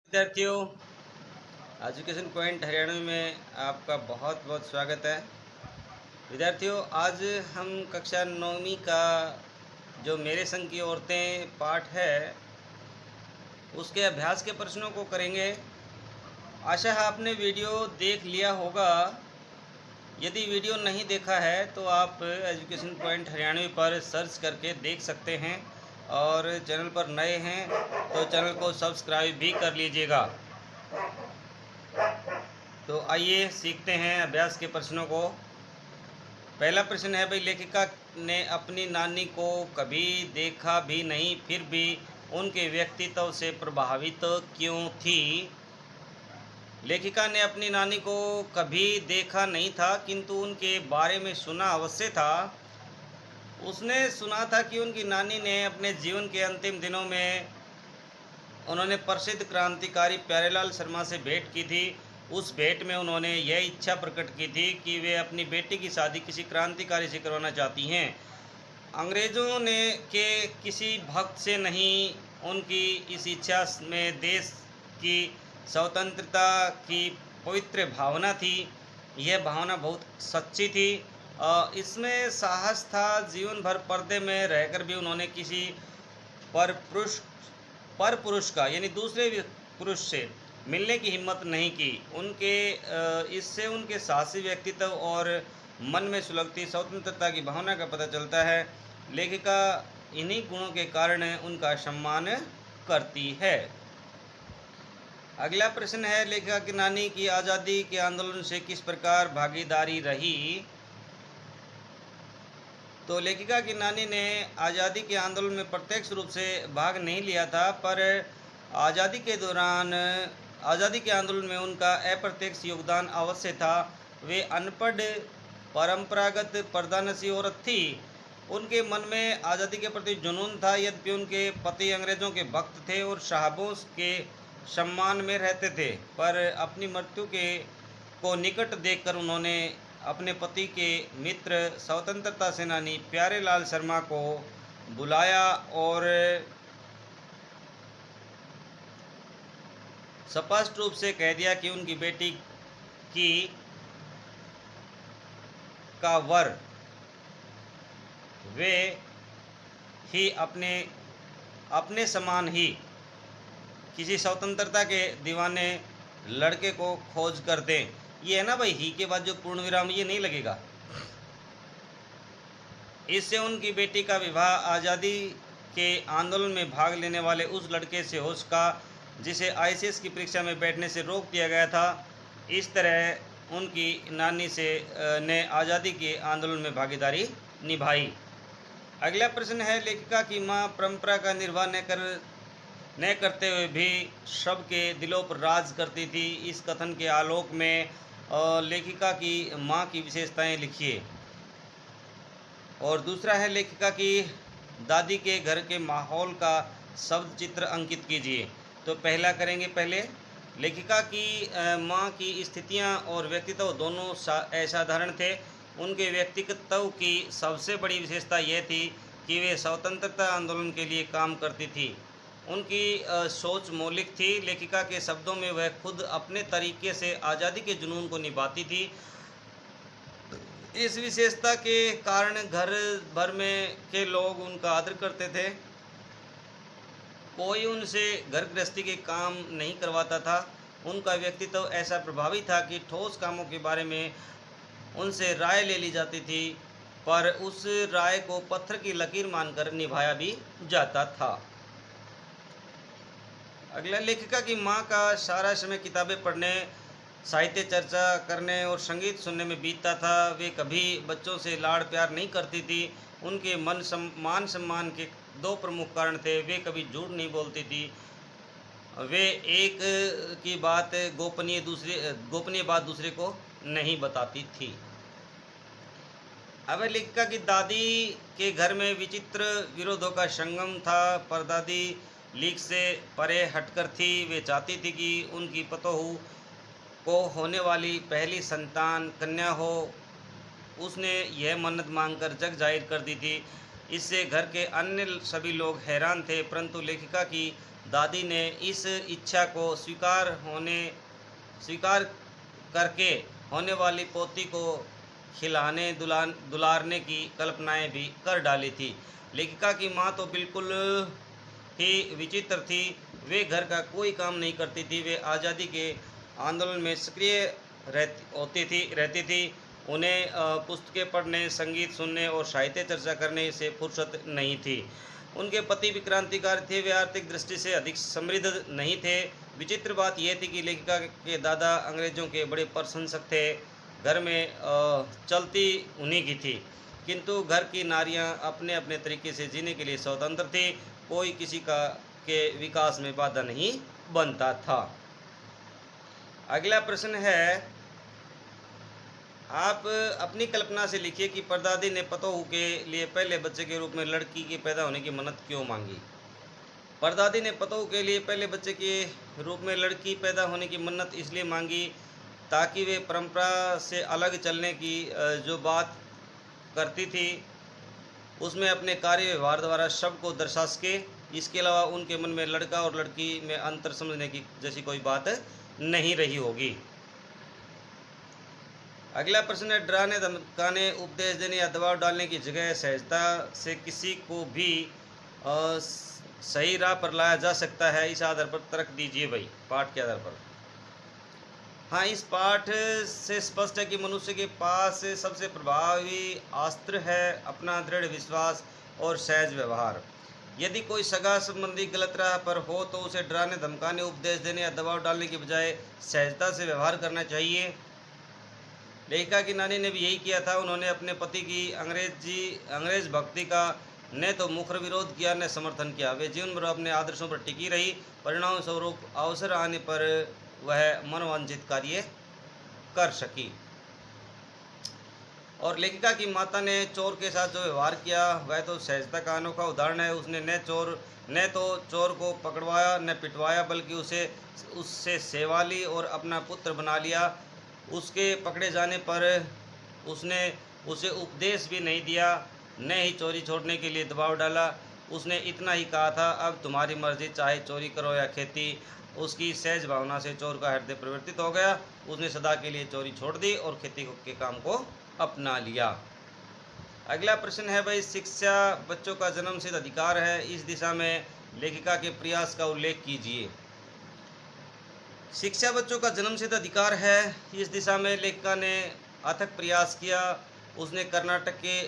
विद्यार्थियों, education point Haryana में आपका बहुत बहुत स्वागत है। विद्यार्थियों, आज हम कक्षा 9वीं का जो मेरे संग की औरतें पाठ है उसके अभ्यास के प्रश्नों को करेंगे। आशा है आपने वीडियो देख लिया होगा। यदि वीडियो नहीं देखा है तो आप एजुकेशन पॉइंट हरियाणवी पर सर्च करके देख सकते हैं, और चैनल पर नए हैं तो चैनल को सब्सक्राइब भी कर लीजिएगा। तो आइए सीखते हैं अभ्यास के प्रश्नों को। पहला प्रश्न है भाई, लेखिका ने अपनी नानी को कभी देखा भी नहीं, फिर भी उनके व्यक्तित्व से प्रभावित क्यों थी। लेखिका ने अपनी नानी को कभी देखा नहीं था, किंतु उनके बारे में सुना अवश्य था। उसने सुना था कि उनकी नानी ने अपने जीवन के अंतिम दिनों में उन्होंने प्रसिद्ध क्रांतिकारी प्यारेलाल शर्मा से भेंट की थी। उस भेंट में उन्होंने यह इच्छा प्रकट की थी कि वे अपनी बेटी की शादी किसी क्रांतिकारी से करवाना चाहती हैं। अंग्रेज़ों ने के किसी भक्त से नहीं, उनकी इस इच्छा में देश की स्वतंत्रता की पवित्र भावना थी। यह भावना बहुत सच्ची थी। इसमें साहस था। जीवन भर पर्दे में रहकर भी उन्होंने किसी पर पुरुष का यानी दूसरे पुरुष से मिलने की हिम्मत नहीं की। इससे उनके साहसी व्यक्तित्व और मन में सुलगती स्वतंत्रता की भावना का पता चलता है। लेखिका इन्हीं गुणों के कारण उनका सम्मान करती है। अगला प्रश्न है, लेखिका की नानी की आज़ादी के आंदोलन से किस प्रकार भागीदारी रही। तो लेखिका की नानी ने आज़ादी के आंदोलन में प्रत्यक्ष रूप से भाग नहीं लिया था, पर आज़ादी के आंदोलन में उनका अप्रत्यक्ष योगदान अवश्य था। वे अनपढ़ परंपरागत पर्दानसी औरत थी। उनके मन में आज़ादी के प्रति जुनून था। यद्यपि उनके पति अंग्रेज़ों के भक्त थे और साहबों के सम्मान में रहते थे, पर अपनी मृत्यु को निकट देखकर उन्होंने अपने पति के मित्र स्वतंत्रता सेनानी प्यारेलाल शर्मा को बुलाया और स्पष्ट रूप से कह दिया कि उनकी बेटी का वर वे ही अपने समान ही किसी स्वतंत्रता के दीवाने लड़के को खोज कर दें। ये है ना भाई, ही के बाद जो पूर्ण विराम ये नहीं लगेगा। इससे उनकी बेटी का विवाह आज़ादी के आंदोलन में भाग लेने वाले उस लड़के से हो सका जिसे आईसीएस की परीक्षा में बैठने से रोक दिया गया था। इस तरह उनकी नानी ने आज़ादी के आंदोलन में भागीदारी निभाई। अगला प्रश्न है, लेखिका की मां परंपरा का निर्वाह न करते हुए भी सबके दिलों पर राज करती थी। इस कथन के आलोक में लेखिका की मां की विशेषताएं लिखिए। और दूसरा है, लेखिका की दादी के घर के माहौल का शब्द चित्र अंकित कीजिए। तो पहला करेंगे। पहले, लेखिका की मां की स्थितियां और व्यक्तित्व दोनों असाधारण थे। उनके व्यक्तित्व की सबसे बड़ी विशेषता यह थी कि वे स्वतंत्रता आंदोलन के लिए काम करती थी। उनकी सोच मौलिक थी। लेखिका के शब्दों में वह खुद अपने तरीके से आज़ादी के जुनून को निभाती थी। इस विशेषता के कारण घर भर में के लोग उनका आदर करते थे। कोई उनसे घर गृहस्थी के काम नहीं करवाता था। उनका व्यक्तित्व ऐसा प्रभावी था कि ठोस कामों के बारे में उनसे राय ले ली जाती थी, पर उस राय को पत्थर की लकीर मानकर निभाया भी जाता था। अगला, लेखिका की मां का सारा समय किताबें पढ़ने, साहित्य चर्चा करने और संगीत सुनने में बीतता था। वे कभी बच्चों से लाड़ प्यार नहीं करती थी। उनके मान सम्मान के दो प्रमुख कारण थे। वे कभी झूठ नहीं बोलती थी। वे एक की बात गोपनीय बात दूसरे को नहीं बताती थी। अब लेखिका की दादी के घर में विचित्र विरोधों का संगम था। परदादी लीक से परे हटकर थी। वे चाहती थी कि उनकी पतोहू को होने वाली पहली संतान कन्या हो। उसने यह मन्नत मांगकर जग जाहिर कर दी थी। इससे घर के अन्य सभी लोग हैरान थे, परंतु लेखिका की दादी ने इस इच्छा को स्वीकार करके होने वाली पोती को खिलाने दुलारने की कल्पनाएं भी कर डाली थी। लेखिका की माँ तो बिल्कुल ही विचित्र थी। वे घर का कोई काम नहीं करती थी। वे आज़ादी के आंदोलन में सक्रिय रहती थी। उन्हें पुस्तकें पढ़ने, संगीत सुनने और साहित्य चर्चा करने से फुर्सत नहीं थी। उनके पति भी क्रांतिकारी थे। वे आर्थिक दृष्टि से अधिक समृद्ध नहीं थे। विचित्र बात यह थी कि लेखिका के दादा अंग्रेज़ों के बड़े प्रशंसक थे। घर में चलती उन्हीं की थी, किंतु घर की नारियां अपने अपने तरीके से जीने के लिए स्वतंत्र थी। कोई किसी के विकास में बाधा नहीं बनता था। अगला प्रश्न है, आप अपनी कल्पना से लिखिए कि परदादी ने पतोहू के लिए पहले बच्चे के रूप में लड़की के पैदा होने की मन्नत क्यों मांगी। परदादी ने पतोहू के लिए पहले बच्चे के रूप में लड़की पैदा होने की मन्नत इसलिए मांगी ताकि वे परंपरा से अलग चलने की जो बात करती थी उसमें अपने कार्य व्यवहार द्वारा शब्द को दर्शा सके। इसके अलावा उनके मन में लड़का और लड़की में अंतर समझने की जैसी कोई बात नहीं रही होगी। अगला प्रश्न है, डराने धमकाने, उपदेश देने या दबाव डालने की जगह सहजता से किसी को भी सही राह पर लाया जा सकता है। इस आधार पर तर्क दीजिए भाई, पाठ के आधार पर। हाँ, इस पाठ से स्पष्ट है कि मनुष्य के पास सबसे प्रभावी अस्त्र है अपना दृढ़ विश्वास और सहज व्यवहार। यदि कोई सगा संबंधी गलत राह पर हो तो उसे डराने धमकाने, उपदेश देने या दबाव डालने की बजाय सहजता से व्यवहार करना चाहिए। लेखिका की नानी ने भी यही किया था। उन्होंने अपने पति की अंग्रेज भक्ति का न तो मुखर विरोध किया न समर्थन किया। वे जीवन भर अपने आदर्शों पर टिकी रही। परिणाम स्वरूप अवसर आने पर वह मनोवांछित कार्य कर सकी। और लेखिका की माता ने चोर के साथ जो व्यवहार किया वह तो सहजता का अनोखा उदाहरण है। उसने न तो चोर को पकड़वाया न पिटवाया, बल्कि उससे सेवा ली और अपना पुत्र बना लिया। उसके पकड़े जाने पर उसने उसे उपदेश भी नहीं दिया, न ही चोरी छोड़ने के लिए दबाव डाला। उसने इतना ही कहा था, अब तुम्हारी मर्जी, चाहे चोरी करो या खेती। उसकी सहज भावना से चोर का हृदय परिवर्तित हो गया। उसने सदा के लिए चोरी छोड़ दी और खेती के काम को अपना लिया। अगला प्रश्न है भाई, शिक्षा बच्चों का जन्मसिद्ध अधिकार है। इस दिशा में लेखिका के प्रयास का उल्लेख कीजिए। शिक्षा बच्चों का जन्मसिद्ध अधिकार है। इस दिशा में लेखिका ने अथक प्रयास किया। उसने कर्नाटक के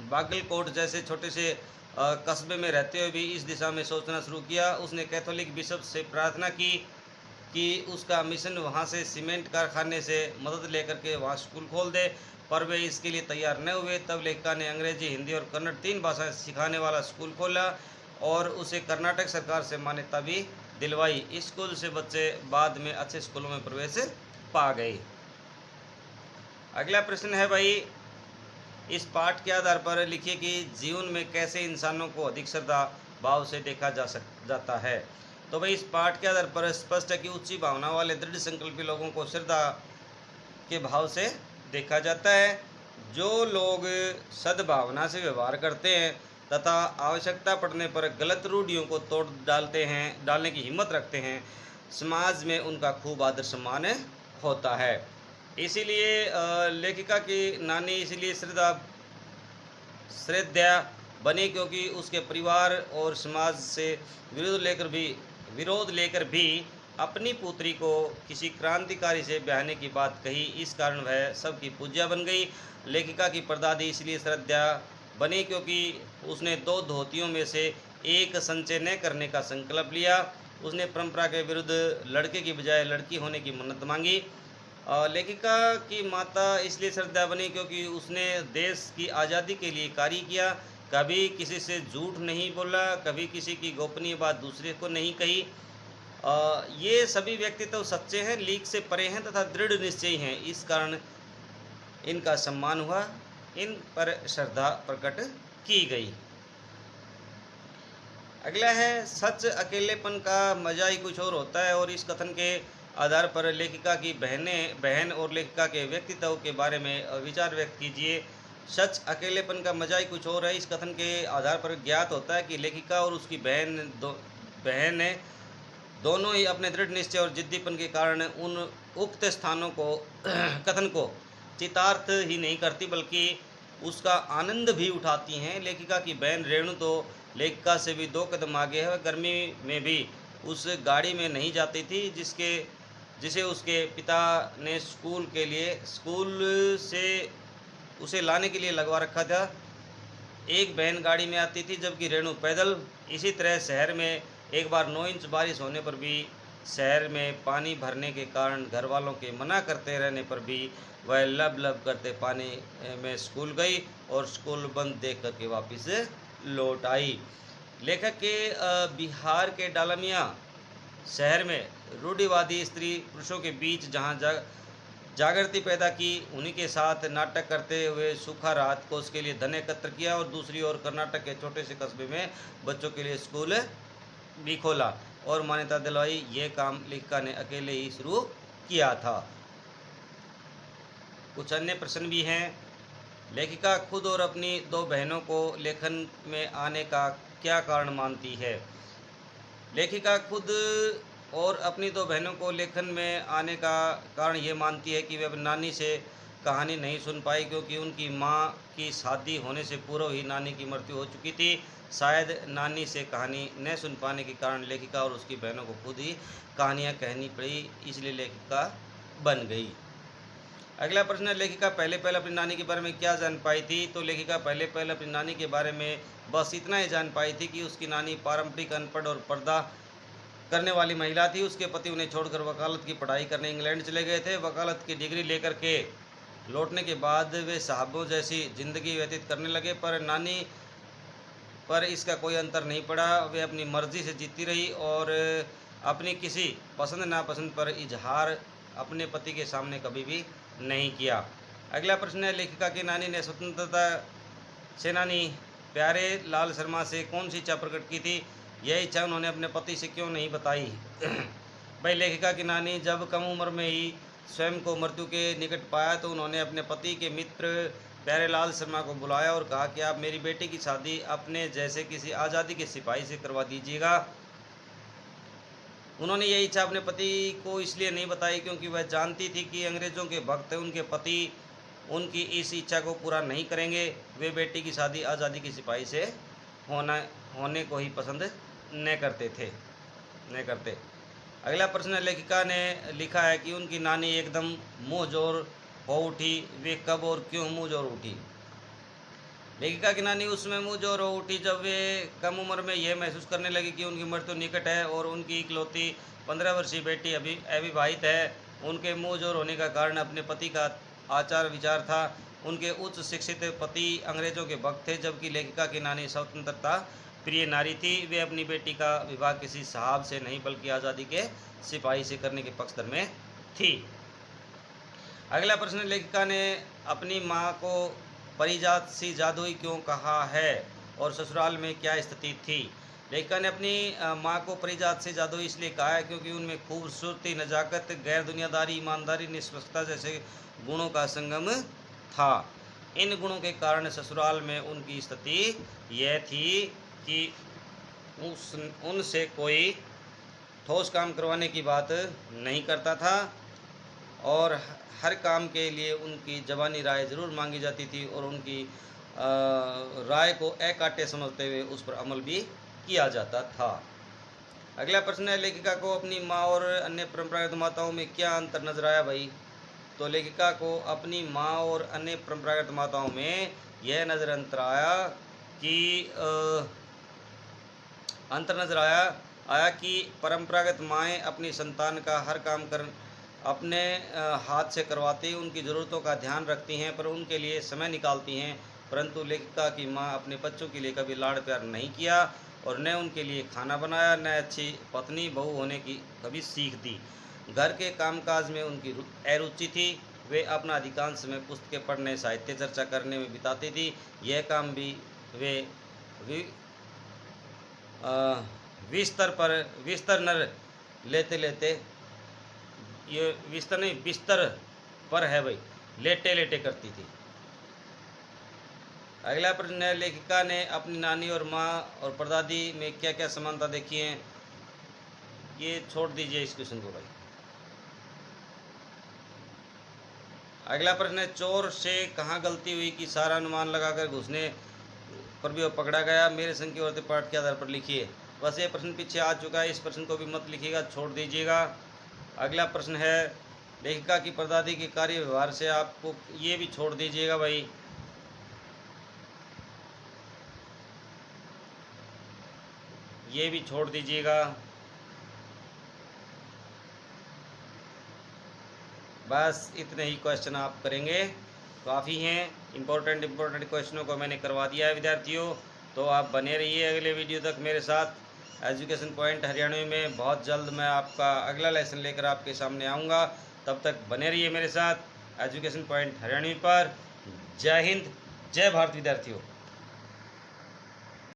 बागलकोट जैसे छोटे से कस्बे में रहते हुए भी इस दिशा में सोचना शुरू किया। उसने कैथोलिक बिशप से प्रार्थना की कि उसका मिशन वहां से सीमेंट कारखाने से मदद लेकर के वहां स्कूल खोल दे, पर वे इसके लिए तैयार न हुए। तब लेखिका ने अंग्रेजी, हिंदी और कन्नड़ 3 भाषाएं सिखाने वाला स्कूल खोला और उसे कर्नाटक सरकार से मान्यता भी दिलवाई। इस स्कूल से बच्चे बाद में अच्छे स्कूलों में प्रवेश पा गए। अगला प्रश्न है भाई, इस पाठ के आधार पर लिखिए कि जीवन में कैसे इंसानों को अधिक श्रद्धा भाव से देखा जाता है। तो भाई इस पाठ के आधार पर स्पष्ट है कि उच्च भावना वाले दृढ़ संकल्पी लोगों को श्रद्धा के भाव से देखा जाता है। जो लोग सद्भावना से व्यवहार करते हैं तथा आवश्यकता पड़ने पर गलत रूढ़ियों को तोड़ डालने की हिम्मत रखते हैं, समाज में उनका खूब आदर सम्मान होता है। इसीलिए लेखिका की नानी इसलिए श्रद्धा बनी क्योंकि उसके परिवार और समाज से विरोध लेकर भी अपनी पुत्री को किसी क्रांतिकारी से ब्याहने की बात कही। इस कारण वह सबकी पूज्या बन गई। लेखिका की परदादी इसलिए श्रद्धा बनी क्योंकि उसने 2 धोतियों में से एक संचय न करने का संकल्प लिया। उसने परंपरा के विरुद्ध लड़के की बजाय लड़की होने की मन्नत मांगी। लेखिका की माता इसलिए श्रद्धा बनी क्योंकि उसने देश की आज़ादी के लिए कार्य किया। कभी किसी से झूठ नहीं बोला, कभी किसी की गोपनीय बात दूसरे को नहीं कही। ये सभी व्यक्तित्व सच्चे हैं, लीक से परे हैं तथा दृढ़ निश्चयी हैं। इस कारण इनका सम्मान हुआ, इन पर श्रद्धा प्रकट की गई। अगला है, सच अकेलेपन का मजा ही कुछ और होता है। और इस कथन के आधार पर लेखिका की बहन और लेखिका के व्यक्तित्व के बारे में विचार व्यक्त कीजिए। सच अकेलेपन का मजा ही कुछ और है। इस कथन के आधार पर ज्ञात होता है कि लेखिका और उसकी बहन दोनों ही अपने दृढ़ निश्चय और जिद्दीपन के कारण उन उक्त स्थानों को कथन को चितार्थ ही नहीं करती बल्कि उसका आनंद भी उठाती हैं। लेखिका की बहन रेणु तो लेखिका से भी 2 कदम आगे है। वह गर्मी में भी उस गाड़ी में नहीं जाती थी जिसे उसके पिता ने स्कूल से उसे लाने के लिए लगवा रखा था। एक बहन गाड़ी में आती थी जबकि रेणु पैदल। इसी तरह शहर में एक बार 9 इंच बारिश होने पर भी शहर में पानी भरने के कारण घर वालों के मना करते रहने पर भी वह लब लब करते पानी में स्कूल गई और स्कूल बंद देख करके वापस लौट आई। लेखक के बिहार के डालमिया शहर में रूढ़िवादी स्त्री पुरुषों के बीच जहाँ जागृति पैदा की, उन्हीं के साथ नाटक करते हुए सूखा राहत कोष के लिए धन एकत्र किया और दूसरी ओर कर्नाटक के छोटे से कस्बे में बच्चों के लिए स्कूल भी खोला और मान्यता दिलवाई। यह काम लेखिका ने अकेले ही शुरू किया था। कुछ अन्य प्रश्न भी हैं। लेखिका खुद और अपनी 2 बहनों को लेखन में आने का क्या कारण मानती है? लेखिका खुद और अपनी 2 बहनों को लेखन में आने का कारण ये मानती है कि वे अपनी नानी से कहानी नहीं सुन पाई क्योंकि उनकी माँ की शादी होने से पूर्व ही नानी की मृत्यु हो चुकी थी। शायद नानी से कहानी न सुन पाने के कारण लेखिका और उसकी बहनों को खुद ही कहानियाँ कहनी पड़ी, इसलिए लेखिका बन गई। अगला प्रश्न है, लेखिका पहले अपनी नानी के बारे में क्या जान पाई थी? तो लेखिका पहले अपनी नानी के बारे में बस इतना ही जान पाई थी कि उसकी नानी पारंपरिक अनपढ़ और पर्दा करने वाली महिला थी। उसके पति उन्हें छोड़कर वकालत की पढ़ाई करने इंग्लैंड चले गए थे। वकालत की डिग्री लेकर के लौटने के बाद वे साहबों जैसी जिंदगी व्यतीत करने लगे, पर नानी पर इसका कोई अंतर नहीं पड़ा। वे अपनी मर्जी से जीती रही और अपनी किसी पसंद नापसंद पर इजहार अपने पति के सामने कभी भी नहीं किया। अगला प्रश्न है, लेखिका की नानी ने स्वतंत्रता सेनानी प्यारे लाल शर्मा से कौन सी इच्छा प्रकट की थी? यह इच्छा उन्होंने अपने पति से क्यों नहीं बताई? भाई, लेखिका की नानी जब कम उम्र में ही स्वयं को मृत्यु के निकट पाया तो उन्होंने अपने पति के मित्र प्यारेलाल शर्मा को बुलाया और कहा कि आप मेरी बेटी की शादी अपने जैसे किसी आज़ादी के सिपाही से करवा दीजिएगा। उन्होंने यह इच्छा अपने पति को इसलिए नहीं बताई क्योंकि वह जानती थी कि अंग्रेज़ों के भक्त उनके पति उनकी इस इच्छा को पूरा नहीं करेंगे। वे बेटी की शादी आज़ादी के सिपाही से होने को ही पसंद न करते। अगला प्रश्न, लेखिका ने लिखा है कि उनकी नानी एकदम मुँहजोर हो उठी। वे कब और क्यों मुँहजोर उठी? लेखिका की नानी उसमें मुँहजोर हो उठी जब वे कम उम्र में यह महसूस करने लगी कि उनकी मृत्यु निकट है और उनकी इकलौती 15 वर्षीय बेटी अभी अविवाहित है। उनके मुँहजोर होने का कारण अपने पति का आचार विचार था। उनके उच्च शिक्षित पति अंग्रेज़ों के भक्त थे जबकि लेखिका की नानी स्वतंत्रता प्रिय नारी थी। वे अपनी बेटी का विवाह किसी साहब से नहीं बल्कि आज़ादी के सिपाही से करने के पक्षधर में थी। अगला प्रश्न, लेखिका ने अपनी माँ को परिजात सी जादुई क्यों कहा है और ससुराल में क्या स्थिति थी? लेखिका ने अपनी माँ को परिजात से जादुई इसलिए कहा है क्योंकि उनमें खूबसूरती, नज़ाकत, गैर दुनियादारी, ईमानदारी, निष्पक्षता जैसे गुणों का संगम था। इन गुणों के कारण ससुराल में उनकी स्थिति यह थी कि उनसे कोई ठोस काम करवाने की बात नहीं करता था और हर काम के लिए उनकी ज़बानी राय ज़रूर मांगी जाती थी और उनकी राय को अकाट्य समझते हुए उस पर अमल भी किया जाता था। अगला प्रश्न है, लेखिका को अपनी माँ और अन्य परंपरागत माताओं में क्या अंतर नजर आया? भाई, तो लेखिका को अपनी माँ और अन्य परंपरागत माताओं में यह अंतर नजर आया कि परंपरागत माएँ अपनी संतान का हर काम अपने हाथ से करवाती, उनकी ज़रूरतों का ध्यान रखती हैं, पर उनके लिए समय निकालती हैं। परंतु लेखिका की माँ अपने बच्चों के लिए कभी लाड़ प्यार नहीं किया और न उनके लिए खाना बनाया, न अच्छी पत्नी बहू होने की कभी सीख दी। घर के कामकाज में उनकी अरुचि थी। वे अपना अधिकांश समय पुस्तकें पढ़ने, साहित्य चर्चा करने में बिताती थी। यह काम भी वे बिस्तर पर है भाई, लेटे लेटे करती थी। अगला प्रश्न है, लेखिका ने अपनी नानी और माँ और परदादी में क्या क्या समानता देखी है? ये छोड़ दीजिए इस क्वेश्चन को भाई। अगला प्रश्न है, चोर से कहाँ गलती हुई कि सारा अनुमान लगाकर घुसने पर भी वो पकड़ा गया? मेरे संग की औरतें पाठ के आधार पर लिखिए। बस ये प्रश्न पीछे आ चुका है, इस प्रश्न को भी मत लिखिएगा, छोड़ दीजिएगा। अगला प्रश्न है, लेखिका की परदादी के कार्य व्यवहार से आपको, ये भी छोड़ दीजिएगा भाई। ये भी छोड़ दीजिएगा। बस इतने ही क्वेश्चन आप करेंगे, काफ़ी हैं। इम्पोर्टेंट क्वेश्चनों को मैंने करवा दिया है विद्यार्थियों, तो आप बने रहिए अगले वीडियो तक मेरे साथ। एजुकेशन पॉइंट हरियाणवी में बहुत जल्द मैं आपका अगला लेसन लेकर आपके सामने आऊँगा, तब तक बने रहिए मेरे साथ एजुकेशन पॉइंट हरियाणवी पर। जय हिंद, जय भारत विद्यार्थियों।